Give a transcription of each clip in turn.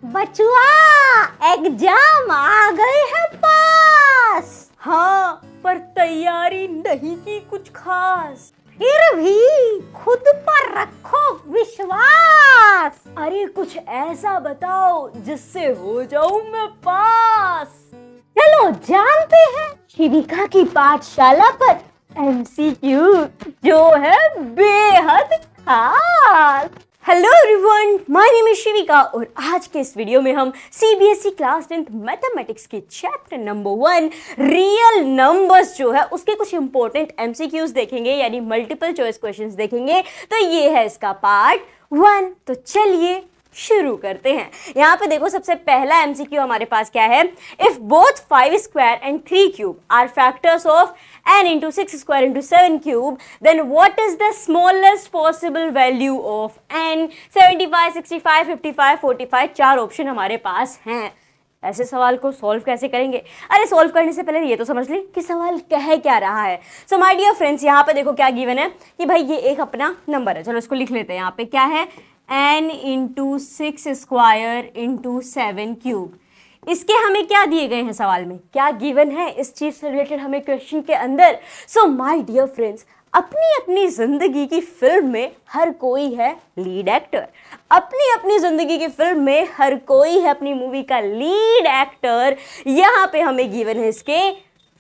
बचुआ exam आ गए हैं पास। हाँ, पर तैयारी नहीं की कुछ खास। फिर भी खुद पर रखो विश्वास। अरे कुछ ऐसा बताओ जिससे हो जाऊं मैं पास। चलो जानते हैं शिविका की पाठशाला पर एमसीक्यू जो है बेहद खास। Hello everyone, my name is Shivika और आज के इस वीडियो में हम सीबीएसई क्लास 10th मैथमेटिक्स के चैप्टर नंबर 1 रियल नंबर्स जो है उसके कुछ इंपॉर्टेंट एमसीक्यूज देखेंगे, यानी मल्टीपल चॉइस क्वेश्चंस देखेंगे। तो ये है इसका पार्ट 1। तो चलिए शुरू करते हैं। यहाँ पे देखो, सबसे पहला एमसीक्यू हमारे पास क्या है। If both 5 square and 3 cube are factors of n into 6 square into 7 cube, then what is the smallest possible value of n? 75, 65, 55, 45 चार ऑप्शन हमारे पास हैं। ऐसे सवाल को सॉल्व कैसे करेंगे? अरे सॉल्व करने से पहले ये तो समझ ली कि सवाल कह क्या रहा है। सो माय डियर फ्रेंड्स, यहाँ पे देखो क्या गिवन है कि भाई ये एक अपना नंबर है। चलो इसको लिख लेते हैं। यहाँ पे क्या है, n into 6 square into 7 cube. इसके हमें क्या दिए गए हैं, सवाल में क्या गिवन है इस चीज से रिलेटेड हमें क्वेश्चन के अंदर। सो माय डियर फ्रेंड्स, अपनी अपनी जिंदगी की फिल्म में हर कोई है लीड एक्टर। अपनी अपनी जिंदगी की फिल्म में हर कोई है अपनी मूवी का लीड एक्टर। यहाँ पे हमें गिवन है इसके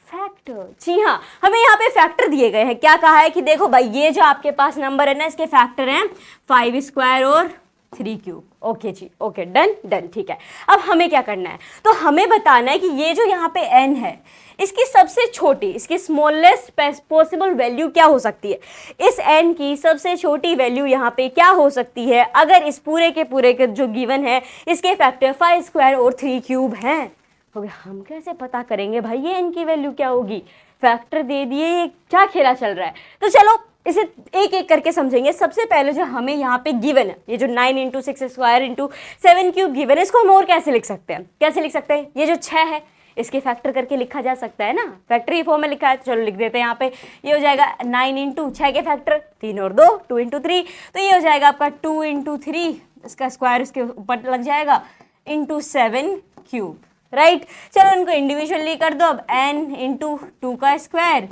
फैक्टर। जी हाँ, हमें यहाँ पे फैक्टर दिए गए हैं। क्या कहा है कि देखो भाई, ये जो आपके पास नंबर है ना, इसके फैक्टर हैं 5 स्क्वायर और 3 क्यूब। ओके जी, ओके, डन डन, ठीक है। अब हमें क्या करना है, तो हमें बताना है कि ये जो यहाँ पे n है, इसकी सबसे छोटी, इसकी स्मॉलेस्ट पॉसिबल वैल्यू क्या हो सकती है। इस n की सबसे छोटी वैल्यू यहाँ पे क्या हो सकती है अगर इस पूरे के जो गिवन है इसके फैक्टर 5 स्क्वायर और 3 क्यूब हैं। तो हम कैसे पता करेंगे भाई ये n की वैल्यू क्या होगी? फैक्टर दे दिए, ये क्या खेला चल रहा है। तो चलो इसे एक एक करके समझेंगे। सबसे पहले जो हमें यहाँ पे गिवन है, ये जो 9 into 6 square into 7 cube given है, इसको हम और कैसे लिख सकते हैं? कैसे लिख सकते हैं? ये जो 6 है इसके फैक्टर करके लिखा जा सकता है ना, फैक्टरी फॉर्म में लिखा है। चलो लिख देते हैं। यहाँ पे ये हो जाएगा 9 into 6 के फैक्टर 3 और 2 2 into 3, तो ये हो जाएगा आपका 2 into 3, इसका स्क्वायर इसके ऊपर लग जाएगा into 7 क्यूब, राइट। चलो इनको इंडिविजुअली कर दो। अब n into 2 का स्क्वायर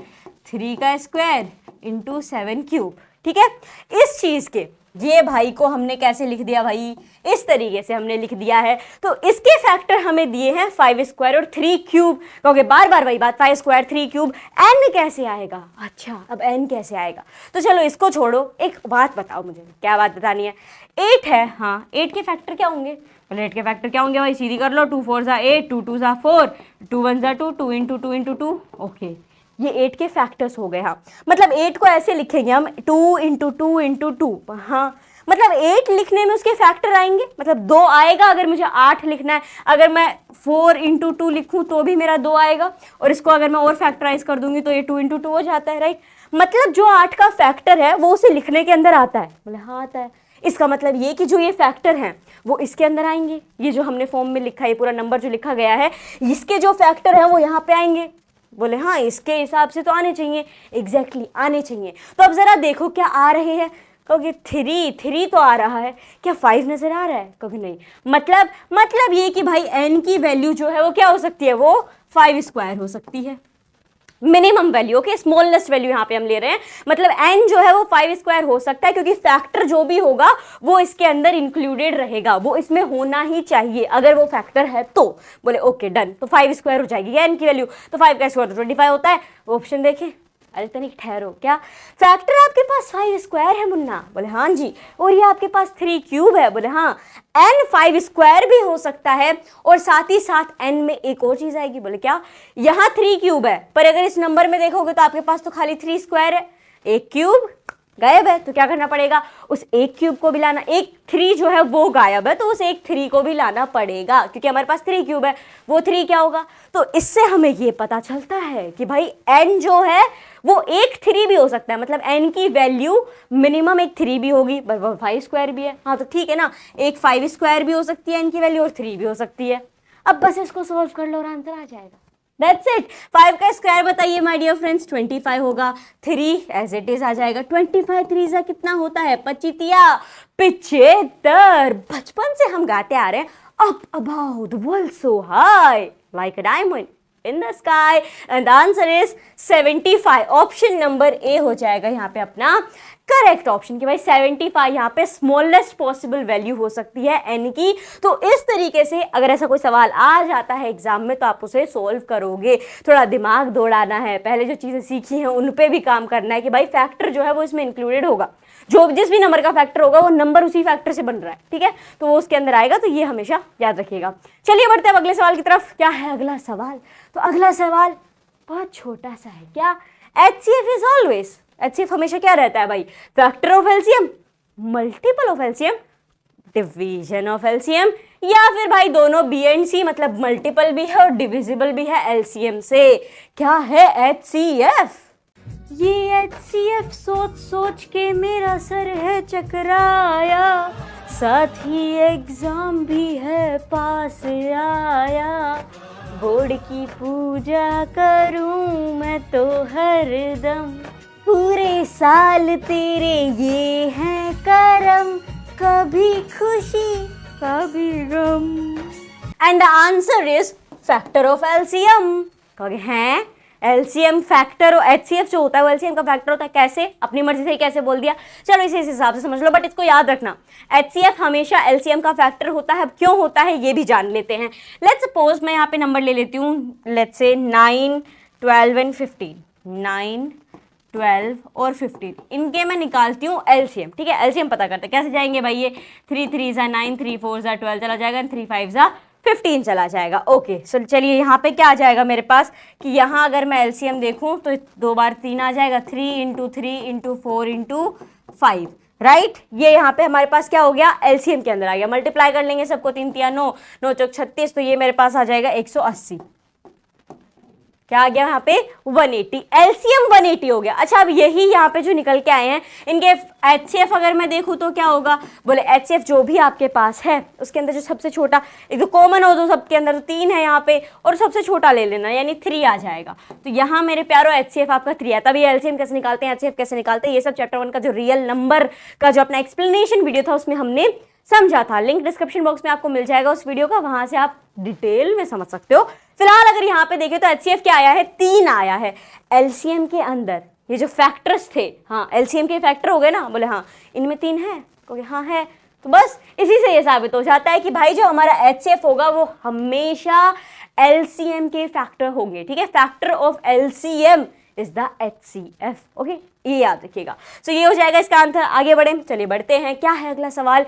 3 का स्क्वायर into 7 क्यूब, ठीक है। इस चीज के ये भाई को हमने कैसे लिख दिया भाई, इस तरीके से हमने लिख दिया है। तो इसके फैक्टर हमें दिए हैं 5 स्क्वायर और 3 क्यूब। कहोगे बार बार वही बात, 5 स्क्वायर 3 क्यूब, n कैसे आएगा? अच्छा, अब n कैसे आएगा? तो चलो इसको छोड़ो, एक बात बताओ मुझे। क्या बात बतानी है? 8 है, हाँ, 8 के फैक्टर क्या होंगे? पहले 8 के फैक्टर क्या होंगे भाई, सीधी कर लो। 2 4 ज़ा 8, 2 2 ज़ा 4, 2 1 ज़ा 2, 2 into 2 into 2। ओके, ये 8 के फैक्टर्स हो गए। हाँ, मतलब 8 को ऐसे लिखेंगे हम 2 into 2 into 2। हाँ, मतलब 8 लिखने में उसके फैक्टर आएंगे, मतलब 2 आएगा। अगर मुझे 8 लिखना है, अगर मैं 4 into 2 लिखूं तो भी मेरा 2 आएगा, और इसको अगर मैं और फैक्टराइज कर दूंगी तो ये 2 into 2 हो जाता है, राइट। मतलब जो 8 का फैक्टर है वो उसे लिखने के अंदर आता है। बोले हाँ आता है। इसका मतलब ये कि जो ये फैक्टर हैं वो इसके अंदर आएंगे। ये जो हमने फॉर्म में लिखा है, पूरा नंबर जो लिखा गया है, इसके जो फैक्टर हैं वो यहाँ पे आएंगे। बोले हाँ, इसके हिसाब से तो आने चाहिए, एग्जैक्टली आने चाहिए। तो अब जरा देखो क्या आ रहे हैं। कहोगे 3 तो आ रहा है, क्या 5 नजर आ रहा है? कहोगे नहीं। मतलब ये कि भाई n की वैल्यू जो है वो क्या हो सकती है, वो 5 स्क्वायर हो सकती है, minimum value. Okay, smallest value यहाँ पे हम ले रहे हैं। मतलब n जो है वो 5 स्क्वायर हो सकता है, क्योंकि फैक्टर जो भी होगा वो इसके अंदर इंक्लूडेड रहेगा, वो इसमें होना ही चाहिए अगर वो फैक्टर है तो। बोले ओके डन, तो 5 स्क्वायर हो जाएगी n की वैल्यू। तो 5 का स्क्वायर तो 25 होता है। ऑप्शन देखें। अरे तनिक ठहरो, क्या फैक्टर आपके पास 5 स्क्वायर है मुन्ना? बोले हाँ जी। और ये आपके पास 3 क्यूब है? बोले हाँ। n 5 स्क्वायर भी हो सकता है, और साथ ही साथ n में एक और चीज आएगी। बोले क्या? यहाँ 3 क्यूब है, पर अगर इस नंबर में देखोगे तो आपके पास तो खाली 3 स्क्वायर है, एक क्यूब गायब है। तो क्या करना पड़ेगा, उस एक क्यूब को भी लाना। एक 3 जो है वो गायब है, तो उस एक 3 को भी लाना पड़ेगा, क्योंकि हमारे पास 3 क्यूब है। वो 3 क्या होगा? तो इससे हमें ये पता चलता है कि भाई n जो है वो एक 3 भी हो सकता है। मतलब n की वैल्यू मिनिमम एक 3 भी होगी, पर वो 5 स्क्वायर भी है। हाँ तो ठीक है ना, एक 5 स्क्वायर भी हो सकती है n की वैल्यू, और 3 भी हो सकती है। अब बस इसको सॉल्व कर लो और आंसर आ जाएगा। That's it. 5 का स्क्वायर बताइए माय डियर फ्रेंड्स, 25 होगा। 3 एज इट इज आ जाएगा। 25 3 जा कितना होता है? 25 75। बचपन से हम गाते आ रहे हैं, up above the world so high like a diamond in the sky, and the answer is 75. Option number A हो जाएगा यहाँ पे अपना करेक्ट ऑप्शन कि भाई 75 यहाँ पे स्मॉलेस्ट पॉसिबल वैल्यू हो सकती है एन की। तो इस तरीके से अगर ऐसा कोई सवाल आ जाता है एग्जाम में तो आप उसे सोल्व करोगे। थोड़ा दिमाग दौड़ाना है, पहले जो चीज़ें सीखी हैं उन पे भी काम करना है कि भाई फैक्टर जो है वो इसमें इंक्लूडेड होगा, जो जिस भी नंबर का फैक्टर होगा वो नंबर उसी फैक्टर से बन रहा है, ठीक है, तो वो उसके अंदर आएगा। तो ये हमेशा याद रखिएगा। चलिए बढ़ते हैं अगले सवाल की तरफ। क्या है अगला सवाल? तो अगला सवाल बहुत छोटा सा है। क्या? HCF इज ऑलवेज, HCF हमेशा क्या रहता है भाई? Factor of LCM, multiple of LCM, division of LCM, या फिर भाई दोनों बी एंड सी, मतलब मल्टीपल भी है और डिविजिबल भी है एलसीएम से। क्या है HCF? ये HCF सोच सोच के मेरा सर है चकराया, साथ ही एग्जाम भी है पास आया, बोर्ड की पूजा करूं मैं तो हरदम, पूरे साल तेरे ये हैं करम, कभी खुशी कभी गम। And the answer is factor of LCM. कहोगे हैं एलसीएम फैक्टर और HCF जो होता है वो एलसीएम का फैक्टर होता है। कैसे? अपनी मर्जी से ही कैसे बोल दिया, चलो इसे इस हिसाब से समझ लो, बट इसको याद रखना HCF हमेशा एलसीएम का फैक्टर होता है। क्यों होता है ये भी जान लेते हैं। लेट्स सपोज मैं यहाँ पे नंबर ले लेती हूँ, लेट्स से 9, 12 एंड 15, 9, 12 और 15, इनके मैं निकालती हूँ एलसीएम, ठीक है। एलसीएम पता करते कैसे जाएंगे भाई, ये 3 3 ज़ा 9, 3 4 ज़ा 12 चला जाएगा, 3 5 ज़ा 15 चला जाएगा। ओके सो चलिए यहाँ पे क्या आ जाएगा मेरे पास कि यहाँ अगर मैं एलसीएम देखूँ तो 2 बार 3 आ जाएगा, 3 × 3 × 4 × 5, राइट। ये यहाँ पे हमारे पास क्या हो गया, एलसीएम के अंदर आ गया। मल्टीप्लाई कर लेंगे सबको, 3 3 9, 9 चौक 36, तो ये मेरे पास आ जाएगा 180। क्या आ गया यहाँ पे 180, एलसीएम 180 हो गया। अच्छा अब यही यहाँ पे जो निकल के आए हैं इनके HCF अगर मैं देखूँ तो क्या होगा, बोले HCF जो भी आपके पास है उसके अंदर जो सबसे छोटा, एक तो कॉमन हो तो सबके अंदर तो 3 है यहाँ पे, और सबसे छोटा ले लेना यानी 3 आ जाएगा। तो यहाँ मेरे प्यारो HCF आपका 3 है। तभी एलसीएम कैसे निकालते हैं, HCF कैसे निकालते हैं, ये सब चैप्टर 1 का जो रियल नंबर का जो अपना एक्सप्लेनेशन वीडियो था उसमें हमने समझा था। लिंक डिस्क्रिप्शन बॉक्स में आपको मिल जाएगा उस वीडियो का, वहां से आप डिटेल में समझ सकते हो। फिलहाल अगर यहाँ पे देखें तो HCF क्या आया है, 3 आया है। एलसीएम के अंदर ये जो फैक्टर्स थे, हाँ एलसीएम के फैक्टर हो गए ना, बोले हाँ इनमें 3 है, क्योंकि हाँ है, तो बस इसी से ये साबित हो जाता है कि भाई जो हमारा HCF होगा वो हमेशा एलसीएम के फैक्टर होंगे, ठीक है। Factor of LCM is the HCF, okay, ये याद रखिएगा। तो ये हो जाएगा इसका आंसर। आगे बढ़े, चलिए बढ़ते हैं। क्या है अगला सवाल?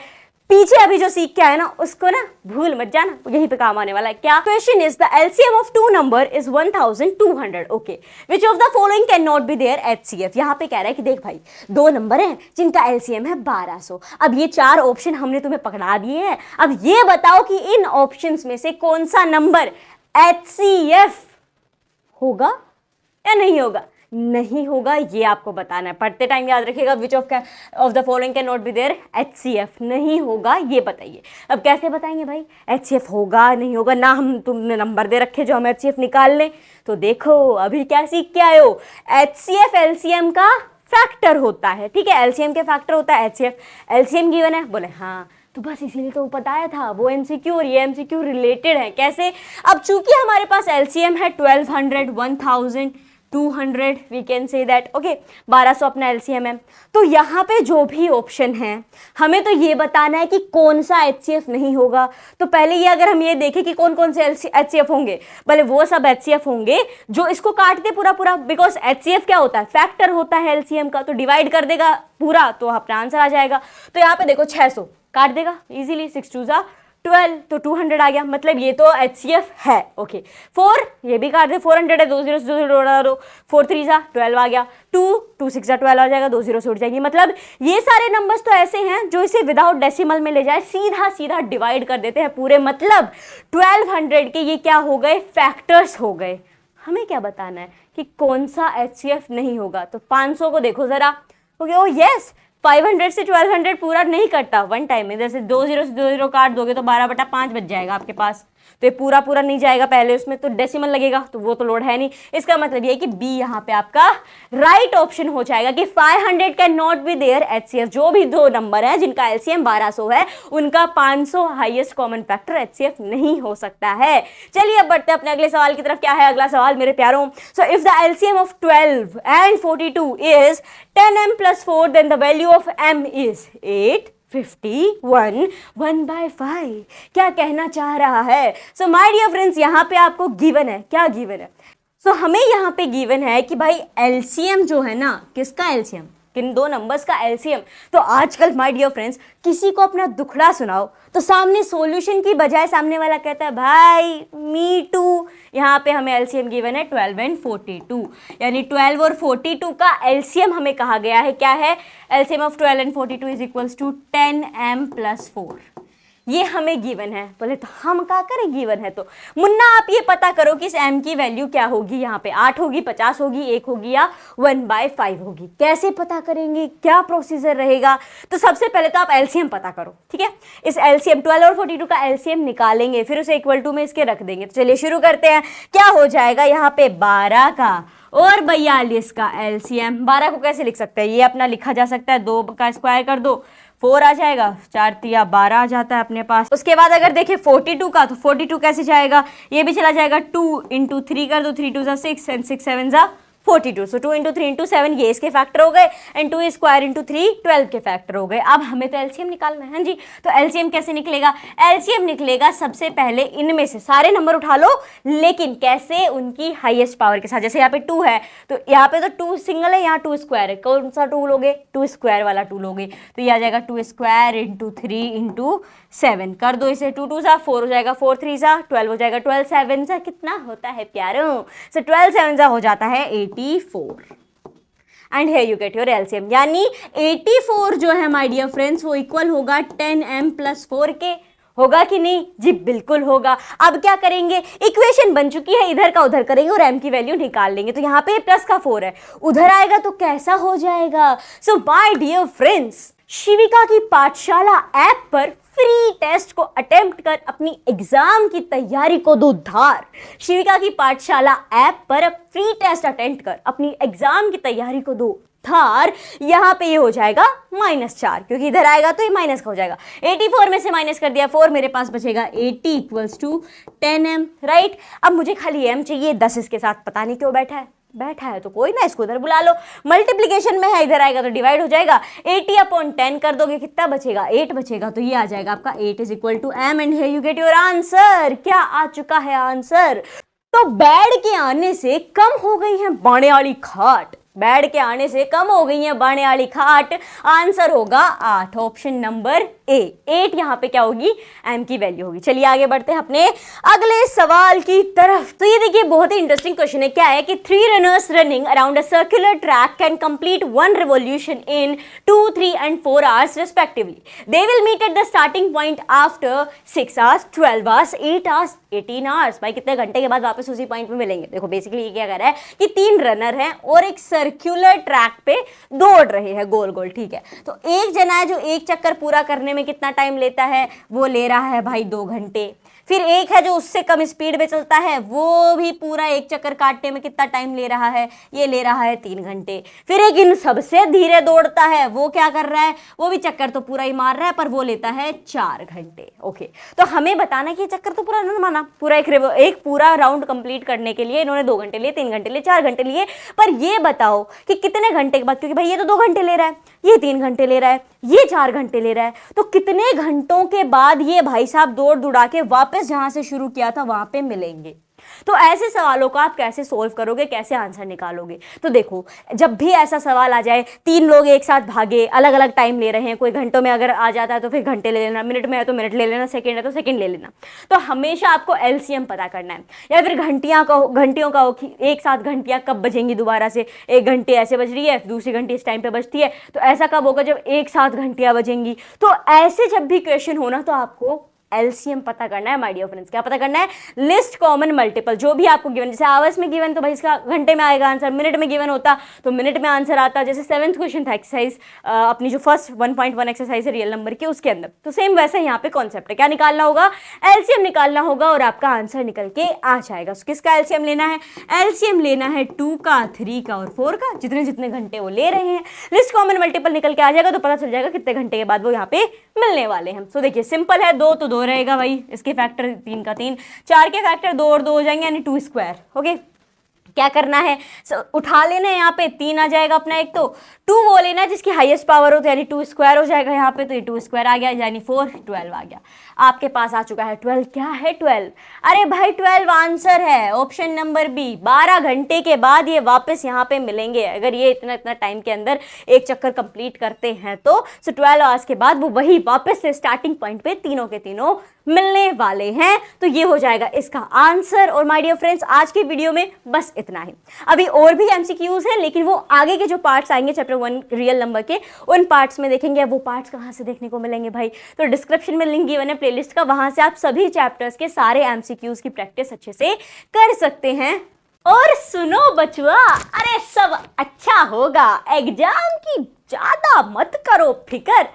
पीछे अभी जो सीख के आए ना उसको ना भूल मत जाना, यहीं पे काम आने वाला है। क्या question is the LCM of 2 number is 1200, okay, which of the following can not be their HCF। यहाँ पे कह रहा है कि देख भाई 2 नंबर हैं जिनका एलसीएम है 1200। अब ये 4 ऑप्शन हमने तुम्हें पकड़ा दिए हैं, अब ये बताओ कि इन ऑप्शंस में से कौन सा नंबर HCF होगा या नहीं होगा। नहीं होगा ये आपको बताना है, पढ़ते टाइम याद रखिएगा। Which of the following can not be their HCF, नहीं होगा ये बताइए। अब कैसे बताएंगे भाई HCF होगा नहीं होगा, ना हम तुमने नंबर दे रखे जो हम HCF निकाल लें। तो देखो अभी क्या सीख के आए हो, HCF एलसीएम का फैक्टर होता है, ठीक है, एलसीएम के फैक्टर होता है HCF। एलसीएम गिवन है, बोले हाँ, तो बस इसीलिए तो बताया था वो MCQ और ये MCQ रिलेटेड है। कैसे? अब चूंकि हमारे पास एलसीएम है 1200, 1200 we can say that, okay, 1200 अपना एलसीएम है। तो यहाँ पे जो भी ऑप्शन है हमें तो ये बताना है कि कौन सा HCF नहीं होगा। तो पहले ये अगर हम ये देखें कि कौन कौन से HCF होंगे, भले वो सब HCF होंगे जो इसको काट दे पूरा पूरा, बिकॉज HCF क्या होता है, फैक्टर होता है एलसीएम का, तो डिवाइड कर देगा पूरा तो अपना आंसर आ जाएगा। तो यहाँ पे देखो 600 काट देगा इजीली, 6 2 ज़ा 12, तो 200 आ गया, मतलब ये तो HCF है, ओके। 4 ये भी काट दे, 400 है, 2 0 से 2 0 उड़ा दो, 4 3 ज़ा 12 आ गया, 2 2 6 ज़ा 12 आ जाएगा, 2 0 से उड़ जाएंगे। मतलब ये सारे नंबर्स तो ऐसे हैं जो इसे विदाउट डेसिमल में ले जाए सीधा सीधा डिवाइड कर देते हैं पूरे, मतलब 1200 के ये क्या हो गए, फैक्टर्स हो गए। हमें क्या बताना है कि कौन सा HCF नहीं होगा। तो 500 को देखो ज़रा, ओके, ओ यस 500 से 1200 पूरा नहीं कटता वन टाइम में, जैसे 2 0 से 2 0 काट दोगे तो 12/5 बच जाएगा आपके पास, तो ये पूरा पूरा नहीं जाएगा, पहले उसमें तो डेसिमल लगेगा, तो वो तो लोड है नहीं। इसका मतलब ये है कि बी यहाँ पे आपका राइट ऑप्शन हो जाएगा कि 500 can not be their HCF। जो भी दो नंबर है जिनका LCM 1200 है उनका 500 हाईएस्ट कॉमन फैक्टर HCF नहीं हो सकता है। चलिए अब बढ़ते हैं अपने अगले सवाल की तरफ। क्या है अगला सवाल मेरे प्यारों? So if the LCM of 12 and 42 is 10m + 4 then the value of m is 8 51 1/5। क्या कहना चाह रहा है? सो माय डियर फ्रेंड्स, यहाँ पे आपको गिवन है, क्या गिवन है? सो हमें यहाँ पे गिवन है कि भाई एलसीएम जो है ना, किसका एलसीएम, किन दो नंबर्स का एलसीएम। तो आजकल माय डियर फ्रेंड्स किसी को अपना दुखड़ा सुनाओ तो सामने सॉल्यूशन की बजाय सामने वाला कहता है भाई मी टू। यहाँ पे हमें एलसीएम गिवन है 12 एंड 42, यानी 12 और 42 का एलसीएम हमें कहा गया है। क्या है? LCM of 12 and 42 is equals to 10m + 4। ये हमें गिवन है। बोले तो हम क्या करें, गिवन है तो मुन्ना आप ये पता करो कि इस m की वैल्यू क्या होगी। यहाँ पे 8 होगी, 50 होगी, 1 होगी या 1/5 होगी। कैसे पता करेंगे, क्या प्रोसीजर रहेगा? तो सबसे पहले तो आप एलसीएम पता करो, ठीक है। इस एलसीएम 12 और 42 का एलसीएम निकालेंगे, फिर उसे इक्वल टू में इसके रख देंगे। तो चलिए शुरू करते हैं। क्या हो जाएगा यहाँ पे 12 का और 42 का एलसीएम। 12 को कैसे लिख सकते हैं? ये अपना लिखा जा सकता है, 2 का स्क्वायर कर दो 4 आ जाएगा, 4 तिया 12 आ जाता है अपने पास। उसके बाद अगर देखें 42 का, तो 42 कैसे जाएगा? ये भी चला जाएगा, 2 × 3 कर दो, 3 2 6 एंड 6 7 42। सो 2 × 3 × 7 ये इसके फैक्टर हो गए एंड 2 स्क्वायर × 3 12 के फैक्टर हो गए। अब हमें तो एलसीएम निकालना है। हाँ जी, तो एलसीएम कैसे निकलेगा? एलसीएम निकलेगा सबसे पहले इनमें से सारे नंबर उठा लो, लेकिन कैसे? उनकी हाईएस्ट पावर के साथ। जैसे यहाँ पे 2 है तो यहाँ पे तो 2 सिंगल है, यहाँ 2 स्क्वायर है। कौन सा 2 लोगे? 2 स्क्वायर वाला 2 लोगे, तो ये आ जाएगा 2 स्क्वायर × 3 × 7 कर दो इसे। 2 2 4 हो जाएगा, 4 3 12 हो जाएगा, 12 7 कितना होता है प्यारों? सो 12 7 हो जाता है 84 and here you get your LCM. यानी 84 जो है माय डियर फ्रेंड्स वो इक्वल होगा 10m + 4 के। होगा कि नहीं? जी बिल्कुल होगा। अब क्या करेंगे? इक्वेशन बन चुकी है, इधर का उधर करेंगे और m की वैल्यू निकाल लेंगे। तो यहाँ पे प्लस का 4 है, उधर आएगा तो कैसा हो जाएगा? सो माय डियर फ्रेंड्स, शिविका की पाठशाला ऐप पर फ्री टेस्ट को अटेम्प्ट कर अपनी एग्जाम की तैयारी को दो धार। शिविका की पाठशाला ऐप पर फ्री टेस्ट अटेम्प्ट कर अपनी एग्जाम की तैयारी को दो धार। यहाँ पे ये हो जाएगा -4, क्योंकि इधर आएगा तो ये माइनस का हो जाएगा। 84 में से माइनस कर दिया 4, मेरे पास बचेगा 80 = 10m, राइट। अब मुझे खाली m चाहिए, 10 इसके साथ पता नहीं क्यों बैठा है तो कोई ना, इसको उधर बुला लो। मल्टीप्लिकेशन में है, इधर आएगा तो डिवाइड हो जाएगा। 80/10 कर दोगे, कितना बचेगा? 8 बचेगा। तो ये आ जाएगा आपका 8 = m and here you get your answer. क्या आ चुका है आंसर? तो बैड के आने से कम हो गई है बाणे वाली खाट। बैड के आने से कम हो गई है बाणे वाली खाट। आंसर होगा 8, ऑप्शन नंबर ए। 8 यहाँ पे क्या होगी? m की वैल्यू होगी। चलिए आगे बढ़ते हैं अपने अगले सवाल की तरफ। तो ये देखिए बहुत ही इंटरेस्टिंग क्वेश्चन है। क्या है कि 3 runners running around a circular track can complete 1 revolution in 2, 3 and 4 hours respectively. They will meet at the starting point after 6 hours, 12 hours, 8 hours, 18 hours। भाई कितने घंटे के बाद वापस उसी पॉइंट पे मिलेंगे? देखो बेसिकली ये क्या कर रहा है कि 3 रनर हैं और एक सर्कुलर ट्रैक पे दौड़ रहे हैं गोल गोल, ठीक है। तो एक जना है जो एक चक्कर पूरा करने में कितना टाइम लेता है? वो ले रहा है भाई 2 घंटे। फिर एक है जो उससे कम स्पीड में चलता है, वो भी पूरा एक चक्कर काटने में कितना टाइम ले रहा है? ये ले रहा है 3 घंटे। फिर एक इन सबसे धीरे दौड़ता है, वो क्या कर रहा है? वो भी चक्कर तो पूरा ही मार रहा है पर वो लेता है 4 घंटे। ओके, तो हमें बताना कि ये चक्कर तो पूरा नहीं माना, पूरा एक पूरा राउंड कंप्लीट करने के लिए इन्होंने 2 घंटे लिए, 3 घंटे लिए, 4 घंटे लिए। पर ये बताओ कि कितने घंटे के बाद, क्योंकि भाई ये तो 2 घंटे ले रहा है, ये 3 घंटे ले रहा है, ये 4 घंटे ले रहा है, तो कितने घंटों के बाद ये भाई साहब दौड़ दुड़ा के वापस जहां से शुरू किया था वहां पे मिलेंगे? तो ऐसे सवालों को आप कैसे सोल्व करोगे, कैसे आंसर निकालोगे? तो देखो जब भी ऐसा सवाल आ जाए, 3 लोग एक साथ भागे, अलग अलग टाइम ले रहे हैं, कोई घंटों में अगर आ जाता है तो फिर घंटे ले लेना, मिनट में है तो मिनट ले लेना, सेकंड है तो सेकंड ले लेना। तो हमेशा आपको एलसीएम पता करना है। या फिर घंटियों का हो कि एक साथ घंटियां कब बजेंगी दोबारा से, 1 घंटे ऐसे बज रही है, दूसरी घंटी इस टाइम पे बजती है, तो ऐसा कब होगा? जब एक साथ घंटियां बजेंगी। तो ऐसे जब भी क्वेश्चन हो ना तो आपको एलसीएम पता करना है माय डियर फ्रेंड्स। क्या पता करना है? List common multiple. जो भी आपको गिवन, जैसे आवर्स में गिवन तो भाई इसका घंटे में आएगा आंसर, मिनट में गिवन होता तो मिनट में आंसर आता। जैसे 7th क्वेश्चन था एक्सरसाइज अपनी जो फर्स्ट 1.1 एक्सरसाइज है रियल नंबर की, उसके अंदर तो सेम वैसा यहाँ पे कॉन्सेप्ट है। क्या निकालना होगा? एलसीएम निकालना होगा और आपका आंसर निकल के आ जाएगा। किसका एलसीएम लेना है? एलसीएम लेना है 2 का, 3 का और 4 का, जितने जितने घंटे वो ले रहे हैं। लिस्ट कॉमन मल्टीपल निकल के आ जाएगा तो पता चल जाएगा कितने घंटे के बाद वो यहाँ पे मिलने वाले हैं। सो देखिए सिंपल है, 2 तो 2 रहेगा भाई, इसके फैक्टर 3 का 3, 4 के फैक्टर 2 और 2 हो जाएंगे यानी 2 स्क्वायर। ओके, क्या करना है? उठा लेना है, यहाँ पे 3 आ जाएगा अपना, एक तो 2 वो लेना है जिसकी हाईएस्ट पावर हो तो यानी 2 स्क्वायर हो जाएगा यहाँ पे, तो ये 2 स्क्वायर आ गया यानी 4, 12 आ गया। आपके पास आ चुका है 12। क्या है 12? अरे भाई 12 आंसर है, ऑप्शन नंबर बी। 12 घंटे के बाद ये वापस यहाँ पे मिलेंगे। अगर ये इतना इतना टाइम के अंदर एक चक्कर कंप्लीट करते हैं तो 12 आवर्स के बाद वो वही वापस से स्टार्टिंग पॉइंट पे तीनों के तीनों मिलने वाले हैं। तो ये हो जाएगा इसका आंसर। और माय डियर फ्रेंड्स आज की वीडियो में बस इतना ही। अभी और भी एमसीक्यूज हैं लेकिन वो आगे के जो पार्ट्स आएंगे चैप्टर 1 रियल नंबर के, उन पार्ट्स में देखेंगे। वो पार्ट्स कहाँ से देखने को मिलेंगे भाई? तो डिस्क्रिप्शन में लिंक गिवन है प्लेलिस्ट का, वहां से आप सभी चैप्टर्स के सारे एमसीक्यूज की प्रैक्टिस अच्छे से कर सकते हैं। और सुनो बचुआ, अरे सब अच्छा होगा, एग्जाम की ज्यादा मत करो फिकर।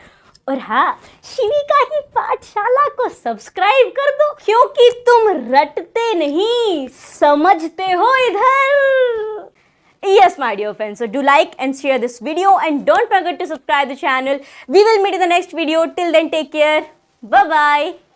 और हाँ, शिविका ही पाठशाला को सब्सक्राइब कर दो क्योंकि तुम रटते नहीं समझते हो इधर। Yes, my dear friends. So do like and share this video and don't forget to subscribe the channel. We will meet in the next video. Till then, take care. Bye bye.